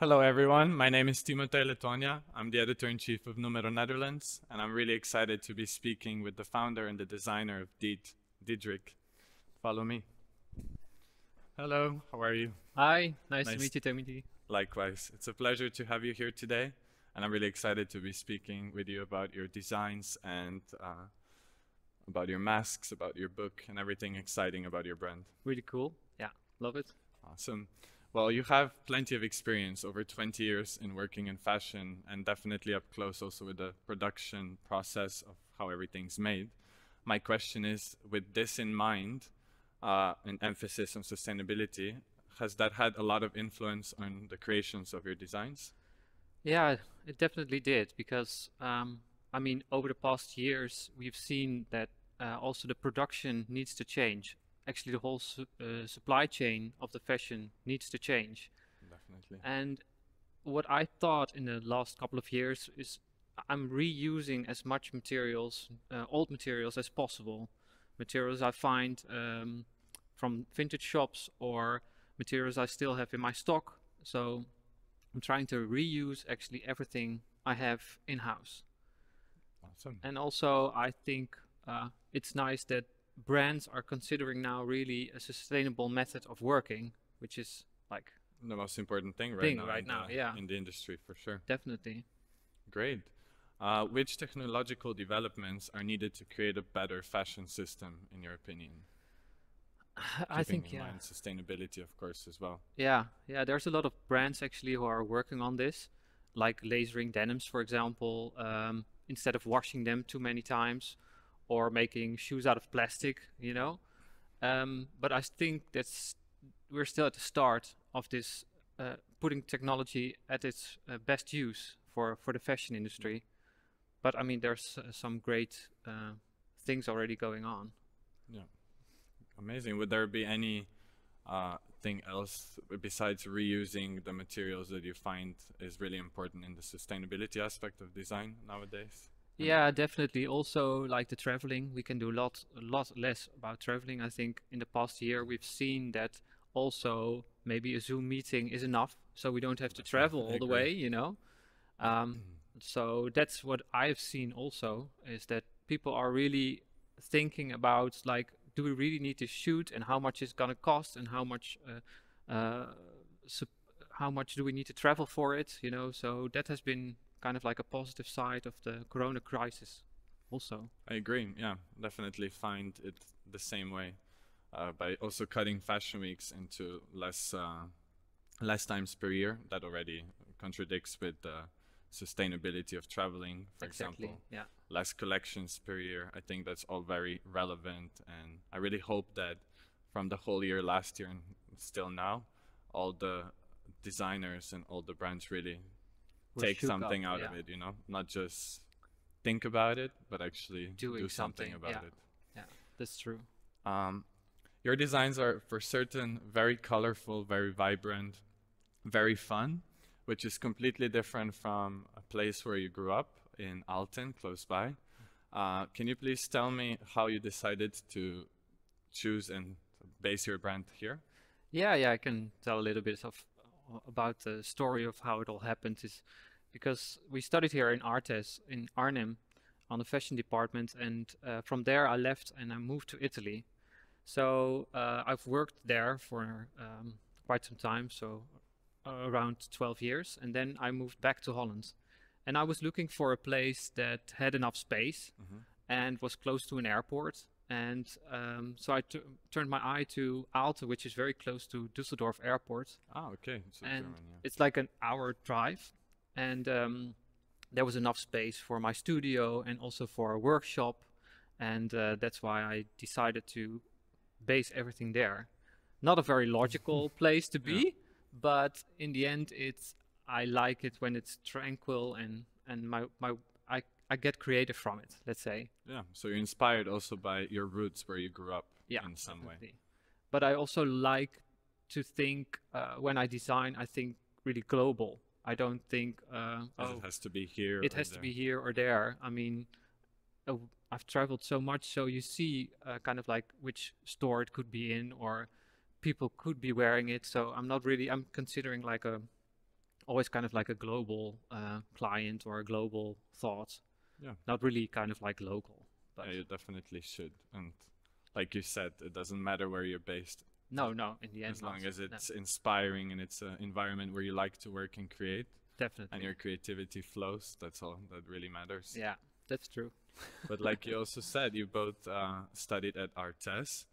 Hello, everyone. My name is Timothée Letonia. I'm the editor-in-chief of Numéro Netherlands, and I'm really excited to be speaking with the founder and the designer of Deed, Diedrich. Follow me. Hello, how are you? Hi, nice to Nice. meet you, Timothy. Likewise. It's a pleasure to have you here today, and I'm really excited to be speaking with you about your designs and about your masks, about your book, and everything exciting about your brand. Really cool. Yeah, love it. Awesome. Well, you have plenty of experience, over 20 years in working in fashion, and definitely up close also with the production process of how everything's made. My question is, with this in mind, an emphasis on sustainability, has that had a lot of influence on the creations of your designs? Yeah, it definitely did because I mean, over the past years, we've seen that also the production needs to change. Actually, the whole supply chain of the fashion needs to change. Definitely. And what I thought in the last couple of years is I'm reusing as much materials, old materials as possible. Materials I find from vintage shops or materials I still have in my stock. So I'm trying to reuse actually everything I have in-house. Awesome. And also, I think it's nice that brands are considering now really a sustainable method of working, which is like The most important thing right thing now right now. Yeah, in the industry, for sure. definitely. Great. Which technological developments are needed to create a better fashion system, in your opinion? I Keeping think in mind sustainability, of course, as well. yeah. There's a lot of brands actually who are working on this, like lasering denims, for example, instead of washing them too many times, or making shoes out of plastic. But I think we're still at the start of this, putting technology at its best use for the fashion industry. But I mean, there's some great things already going on. Yeah, amazing. Would there be any thing else besides reusing the materials that you find is really important in the sustainability aspect of design nowadays? And Yeah, definitely. Also, like the traveling, we can do a lot less about traveling. I think in the past year we've seen that also maybe a Zoom meeting is enough, so we don't have to travel I all the agree. way. Um, so that's what I've seen also is that people are really thinking about like, do we really need to shoot and how much it's gonna cost and uh, sup- how much do we need to travel for it? So that has been kind of like a positive side of the Corona crisis, also. I agree. Yeah, definitely find it the same way. By also cutting fashion weeks into less times per year, that already contradicts with the sustainability of traveling, for Exactly. example. Yeah. Less collections per year. I think that's all very relevant, and I really hope that from the whole year last year and still now, all the designers and all the brands really We're take shook up. something out Yeah. of it, not just think about it, but actually do Doing something something. about Yeah. it. Yeah. That's true. Um, your designs are, for certain, very colorful, very vibrant, very fun, which is completely different from a place where you grew up in Alton, close by. Can you please tell me how you decided to choose and base your brand here? Yeah. I can tell a little bit of about the story of how it all happened. Is because we studied here in Artes in Arnhem on the fashion department, and from there I left and I moved to Italy. So I've worked there for quite some time, so around 12 years, and then I moved back to Holland. And I was looking for a place that had enough space Hmm. and was close to an airport. And so I turned my eye to Aalto, which is very close to Düsseldorf Airport, Ah, okay. So and German, yeah. it's like an hour drive. And there was enough space for my studio and also for a workshop, and that's why I decided to base everything there. Not a very logical place to Yeah. be, but in the end, I like it when it's tranquil and I get creative from it. Let's say, Yeah. So you're inspired also by your roots where you grew up yeah, in some way. definitely. But I also like to think when I design, I think really global. I don't think, As it oh, has to be here it or has to there. be here or there. I mean, I've traveled so much, so you see kind of like which store it could be in, or people could be wearing it. So I'm not really. I'm considering like always kind of like a global client or a global thought, Yeah. not really kind of like local. But Yeah, you definitely should. And like you said, it doesn't matter where you're based. no, no, in the end, As long not. as No, it's inspiring and it's an environment where you like to work and create and definitely. your creativity flows, that's all that really matters. Yeah, that's true. But like you also said, you both studied at Artes.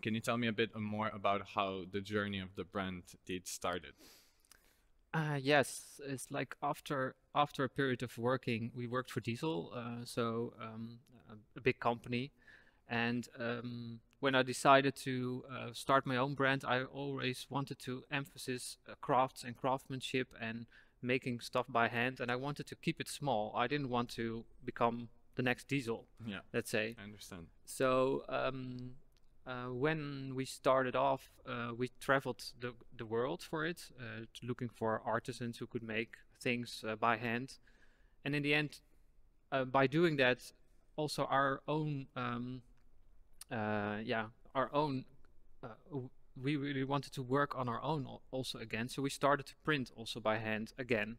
Can you tell me a bit more about how the journey of the brand did started? Yes, it's like after a period of working, we worked for Diesel, a big company. And when I decided to start my own brand, I always wanted to emphasize crafts and craftsmanship and making stuff by hand. And I wanted to keep it small. I didn't want to become the next Diesel, Yeah, let's say. I understand. So when we started off, we traveled the world for it, looking for artisans who could make things by hand. And in the end, by doing that, also our own, our own, we really wanted to work on our own also again. So we started to print also by hand again.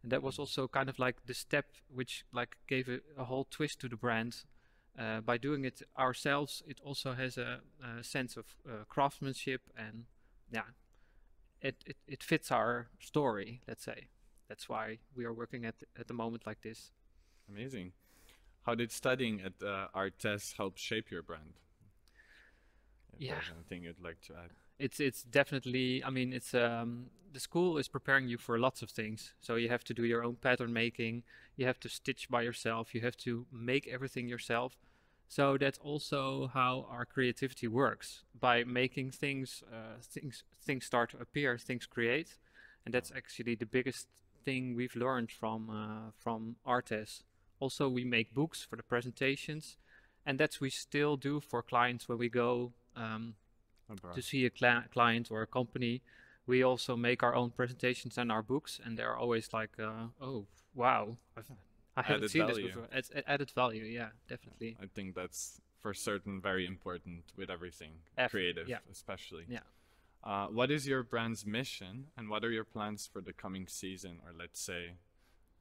And that was also kind of like the step which like gave a whole twist to the brand. By doing it ourselves, it also has a sense of craftsmanship, and yeah, it fits our story, let's say. That's why we are working at the moment like this. Amazing. How did studying at Artes help shape your brand? If Yeah, there's anything you'd like to add. it's definitely. I mean, it's the school is preparing you for lots of things. So you have to do your own pattern making. You have to stitch by yourself. You have to make everything yourself. So that's also how our creativity works. By making things, things start to appear, things create, and that's actually the biggest thing we've learned from Artes. Also, we make books for the presentations, and that's we still do for clients when we go to see a client or a company. We also make our own presentations and our books, and they're always like, "Oh, wow, I haven't Added seen value. this before." It's added value, yeah, definitely. I think that's for certain very important with everything creative, Yeah, especially. yeah. What is your brand's mission, and what are your plans for the coming season, or let's say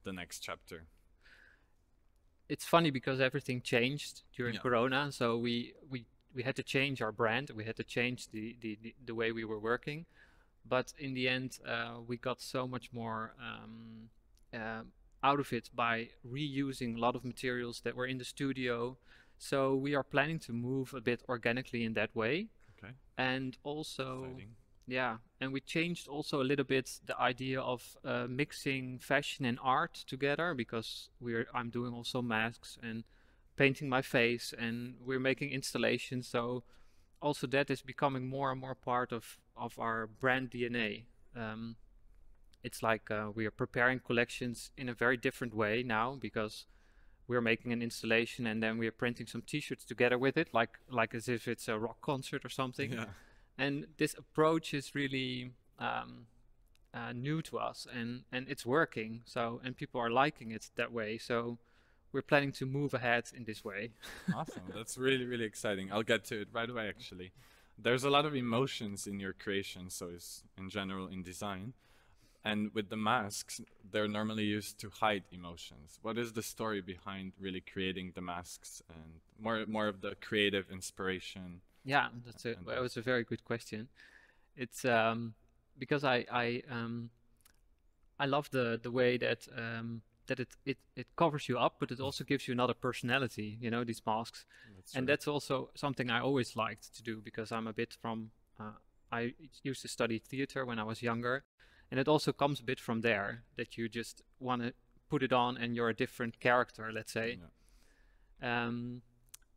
the next chapter? It's funny because everything changed during Yeah. Corona, so we had to change our brand. We had to change the way we were working, but in the end, we got so much more out of it by reusing a lot of materials that were in the studio. So we are planning to move a bit organically in that way, Okay. and also. Exciting. Yeah, and we changed also a little bit the idea of mixing fashion and art together, because I'm doing also masks and painting my face, and we're making installations. So also that is becoming more and more part of our brand DNA. Um, it's like we are preparing collections in a very different way now, because we're making an installation and then we are printing some T-shirts together with it, like as if it's a rock concert or something. Yeah. And this approach is really new to us, and it's working. So, and people are liking it that way. So we're planning to move ahead in this way. Awesome. That's really, really exciting. I'll get to it right away, actually. There's a lot of emotions in your creation, so is in general in design. And with the masks, they're normally used to hide emotions. What is the story behind really creating the masks, and more of the creative inspiration? Yeah, that was a very good question. It's because I love the way that that it covers you up, but it also gives you another personality. You know, these masks, That's and true. that's also something I always liked to do, because I'm a bit from. I used to study theater when I was younger, and it also comes a bit from there, that you just want to put it on and you're a different character, let's say. Yeah.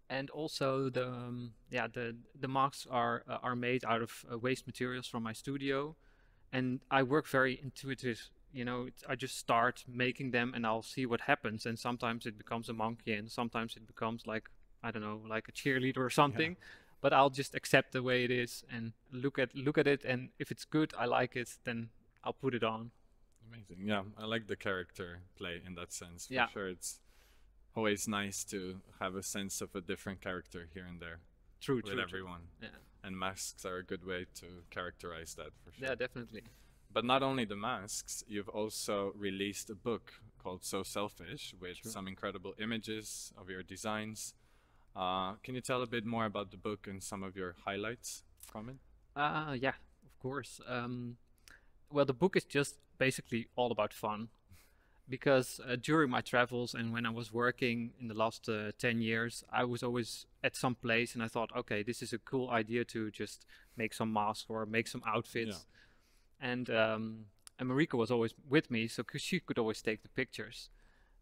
And also the masks are made out of waste materials from my studio, and I work very intuitive. You know, I just start making them and I'll see what happens. And sometimes it becomes a monkey, and sometimes it becomes like, I don't know, like a cheerleader or something. But I'll just accept the way it is and look at it, and if it's good, I like it, then I'll put it on. Amazing. Yeah, I like the character play in that sense. For Yeah, sure, it's always nice to have a sense of a different character here and there true, with true, true. everyone. Yeah, And masks are a good way to characterize that for sure. yeah, definitely. But not only the masks, you've also released a book called So Selfish with Sure. some incredible images of your designs. Can you tell a bit more about the book and some of your highlights from it? Yeah, of course. Well, the book is just basically all about fun because during my travels and when I was working in the last 10 years, I was always at some place and I thought, okay, this is a cool idea to just make some masks or make some outfits. And Marika was always with me, so she could always take the pictures.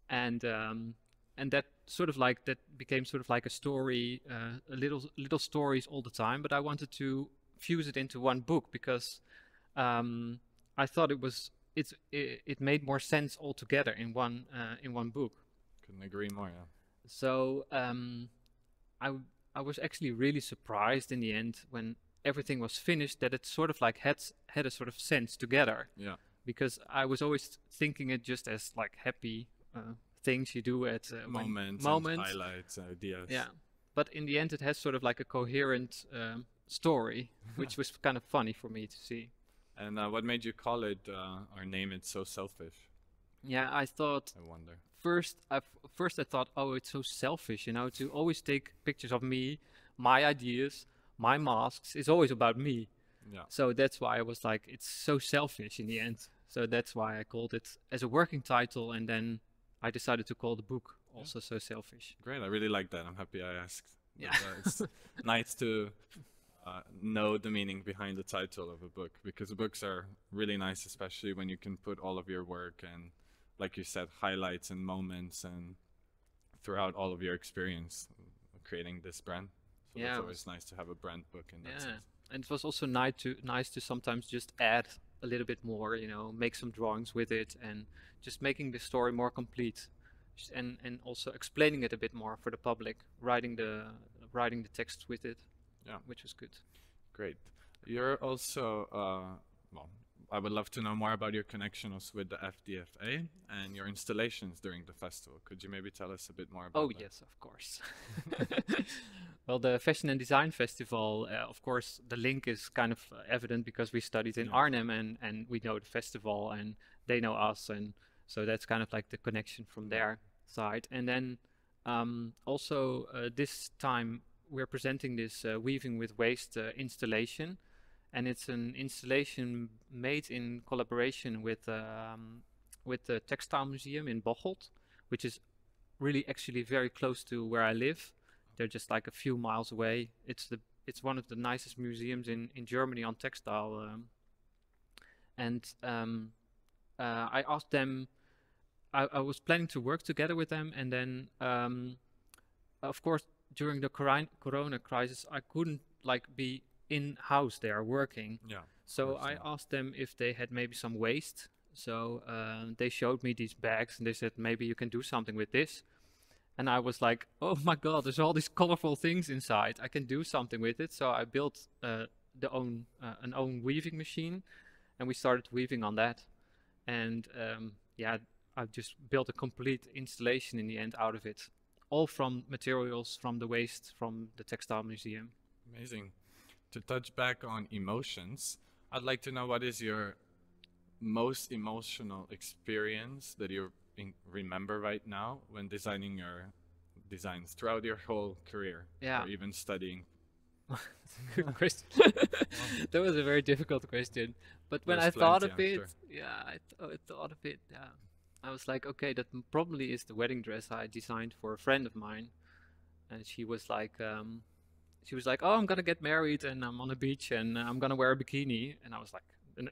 And that sort of like that became sort of like a story, a little stories all the time. But I wanted to fuse it into one book because I thought it made more sense altogether in one book. Couldn't agree more, yeah. So I I was actually really surprised in the end when everything was finished that it sort of like had a sort of sense together, Yeah. because I was always thinking it just as like happy things you do at Moments and moments. highlights, ideas. Yeah, but in the end it has sort of like a coherent story, which was kind of funny for me to see. And what made you call it or name it So Selfish? Yeah, I thought I wonder. first I thought, oh, it's so selfish, to always take pictures of me, my ideas, my masks. It's always about me. Yeah. So that's why I was like, it's so selfish in the end. So that's why I called it as a working title, and then I decided to call the book also So Selfish. Great. I really like that. I'm happy I asked. Yeah. It's nice to know the meaning behind the title of a book, because books are really nice, especially when you can put all of your work and, like you said, highlights and moments and throughout all of your experience creating this brand. So Yeah, it's it always nice to have a brand book in that Yeah, sense. and it was also nice to sometimes just add a little bit more, make some drawings with it, and just making the story more complete, and also explaining it a bit more for the public, writing the text with it, Yeah. which was good. Great. You're also, well, I would love to know more about your connections with the FDFA and your installations during the festival. Could you maybe tell us a bit more about Oh, that? yes, of course. Well, the Fashion and Design Festival, of course, the link is kind of evident because we studied in Yeah. Arnhem, and we know the festival and they know us. And so that's kind of like the connection from their side. And then also this time we're presenting this Weaving with Waste installation. And it's an installation made in collaboration with the Textile Museum in Bocholt, which is really actually very close to where I live. They're just like a few miles away. It's one of the nicest museums in Germany on textile. I asked them. I was planning to work together with them, and then of course during the Corona crisis, I couldn't like be in house there working. Yeah. So course, I yeah. asked them if they had maybe some waste. So they showed me these bags and they said, maybe you can do something with this. And I was like, oh my God, there's all these colorful things inside. I can do something with it. So I built an own weaving machine, and we started weaving on that. And yeah, I just built a complete installation in the end out of it. All from materials from the waste from the Textile Museum. Amazing. To touch back on emotions, I'd like to know what is your most emotional experience that you remember right now when designing your designs throughout your whole career, Yeah. or even studying. Good question. That was a very difficult question. But when There's I thought plenty, of I'm it, sure. yeah, I thought of it. Yeah, I was like, okay, that probably is the wedding dress I designed for a friend of mine, and she was like, oh, I'm gonna get married and I'm on the beach and I'm gonna wear a bikini, and I was like,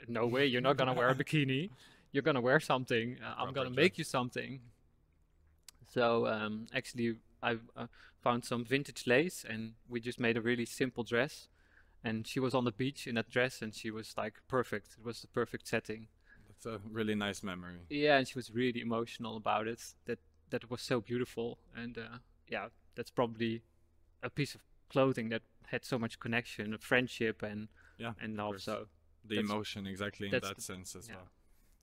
no way, you're not gonna wear a bikini. You're gonna wear something. I'm Proper gonna make dress. you something. So actually, I found some vintage lace, and we just made a really simple dress. And she was on the beach in that dress, and she was like perfect. It was the perfect setting. That's a really nice memory. Yeah, and she was really emotional about it. That it was so beautiful, and yeah, that's probably a piece of clothing that had so much connection, friendship, and Yeah, and of love. course. So The that's- emotion exactly in that's that the- sense as yeah. well.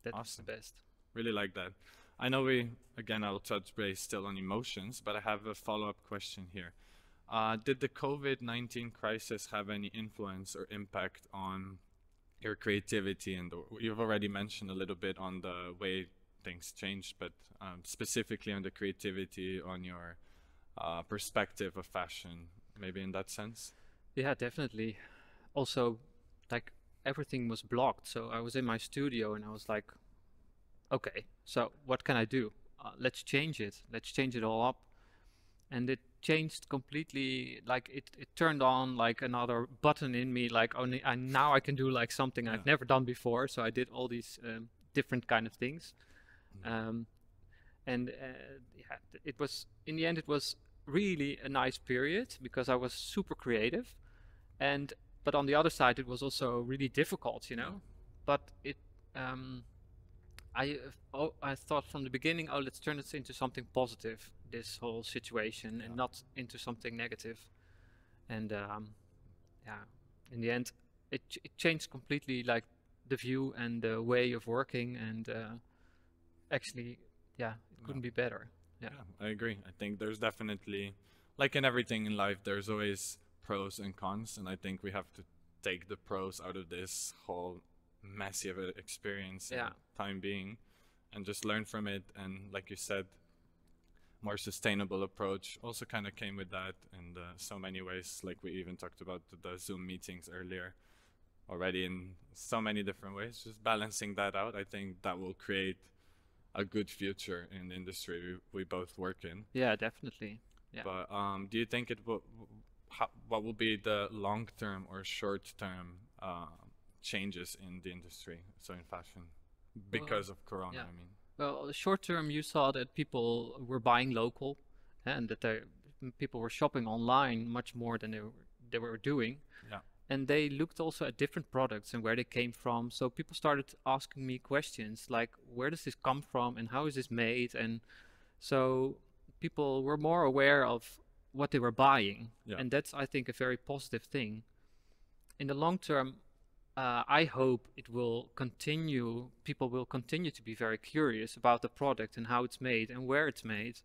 that was Awesome. the best. Really like that. I know I'll touch base still on emotions, but I have a follow-up question here. Did the COVID-19 crisis have any influence or impact on your creativity and you've already mentioned a little bit on the way things changed, but specifically on the creativity, on your perspective of fashion, maybe in that sense. Yeah, definitely. Also, like everything was blocked, so I was in my studio and I was like, okay, so what can I do? Let's change it. Let's change it all up. And it changed completely. Like it turned on like another button in me. Like only now I can do like something I've never done before. So I did all these different kind of things. Um, and yeah, it was in the end it was really a nice period because I was super creative, and but on the other side it was also really difficult, you know. But it I thought from the beginning, oh, let's turn this into something positive, this whole situation, and not into something negative. And yeah, in the end, it changed completely, like the view and the way of working, and actually, yeah, it couldn't be better. Yeah. I agree. I think there's definitely, like in everything in life, there's always pros and cons, and I think we have to take the pros out of this whole messy of an experience in time being, and just learn from it. And like you said, more sustainable approach also kind of came with that in so many ways. Like we even talked about the Zoom meetings earlier already in so many different ways. Just balancing that out, I think that will create a good future in the industry we both work in. Yeah, definitely. Yeah. But do you think it will, what will be the long-term or short-term changes in the industry, so in fashion, because of Corona, I mean? Well, short term, you saw that people were buying local, and that people were shopping online much more than they were doing. Yeah. And they looked also at different products and where they came from. So people started asking me questions like, where does this come from and how is this made? And so people were more aware of what they were buying. And that's, I think, a very positive thing. In the long term, I hope it will continue. People will continue to be very curious about the product and how it's made and where it's made.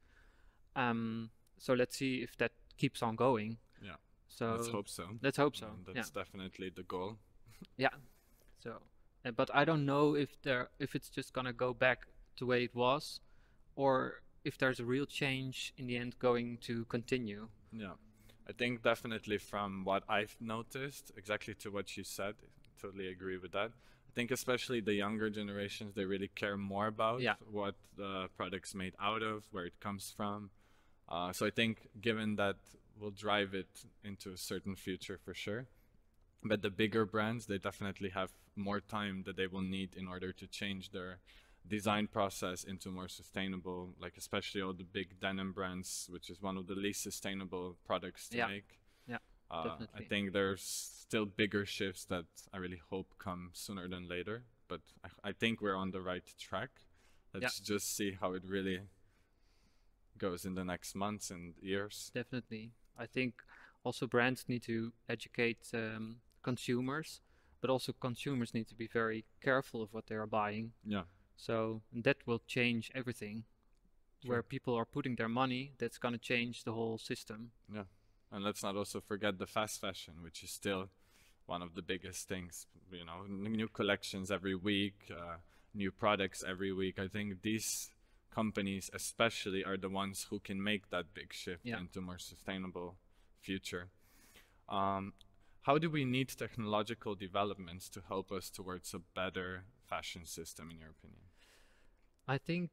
So let's see if that keeps on going. Yeah. So let's hope so. Let's hope so. That's definitely the goal. Yeah. So, but I don't know if it's just gonna go back to the way it was, or if there's a real change in the end going to continue. Yeah. I think definitely from what I've noticed, exactly to what you said, I totally agree with that. I think especially the younger generations, they really care more about what the product's made out of, where it comes from. So I think given that will drive it into a certain future for sure. But the bigger brands, they definitely have more time that they will need in order to change their design process into more sustainable, like especially all the big denim brands, which is one of the least sustainable products to make. Yeah, definitely. I think there's still bigger shifts that I really hope come sooner than later, but I think we're on the right track. Let's just see how it really goes in the next months and years. Definitely. I think also brands need to educate consumers, but also consumers need to be very careful of what they are buying. Yeah. So that will change everything. Sure. Where people are putting their money, that's going to change the whole system. Yeah. And let's not also forget the fast fashion, which is still one of the biggest things. You know, new collections every week, new products every week. I think these companies especially are the ones who can make that big shift into more sustainable future. How do we need technological developments to help us towards a better fashion system, in your opinion? I think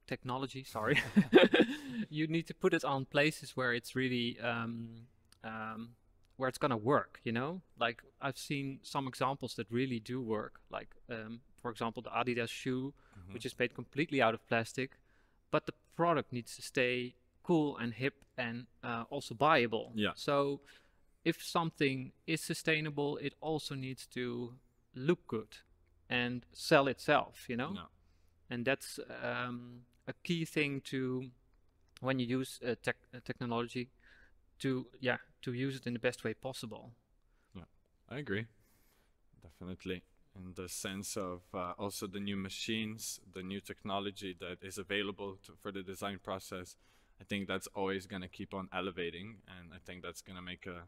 technology, sorry. You need to put it on places where it's really where it's gonna work, you know? Like I've seen some examples that really do work, like for example the Adidas shoe, which is made completely out of plastic, but the product needs to stay cool and hip and also buyable. Yeah. So if something is sustainable, it also needs to look good and sell itself, you know? No. And that's a key thing to when you use technology to use it in the best way possible. Yeah, I agree. Definitely. In the sense of also the new machines, the new technology that is available for the design process, I think that's always going to keep on elevating, and I think that's going to make a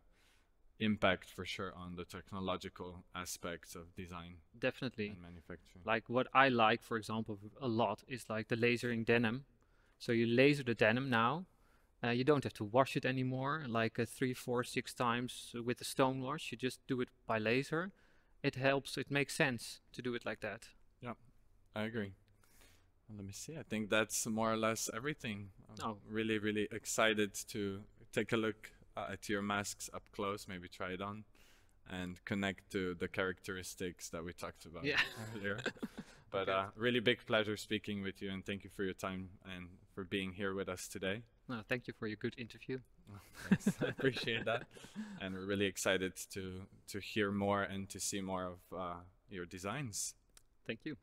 impact for sure on the technological aspects of design Definitely. and manufacturing. Like what I like, for example, a lot is like the lasering denim. So you laser the denim now. You don't have to wash it anymore, like 3, 4, 6 times with a stone wash. You just do it by laser. It helps. It makes sense to do it like that. Yeah, I agree. Well, let me see. I think that's more or less everything. I'm Oh, really, really excited to take a look at your masks up close, maybe try it on, and connect to the characteristics that we talked about yeah. earlier. But Okay. really big pleasure speaking with you, and thank you for your time and for being here with us today. No, thank you for your good interview. Thanks. I appreciate that. And we're really excited to hear more and to see more of your designs. Thank you.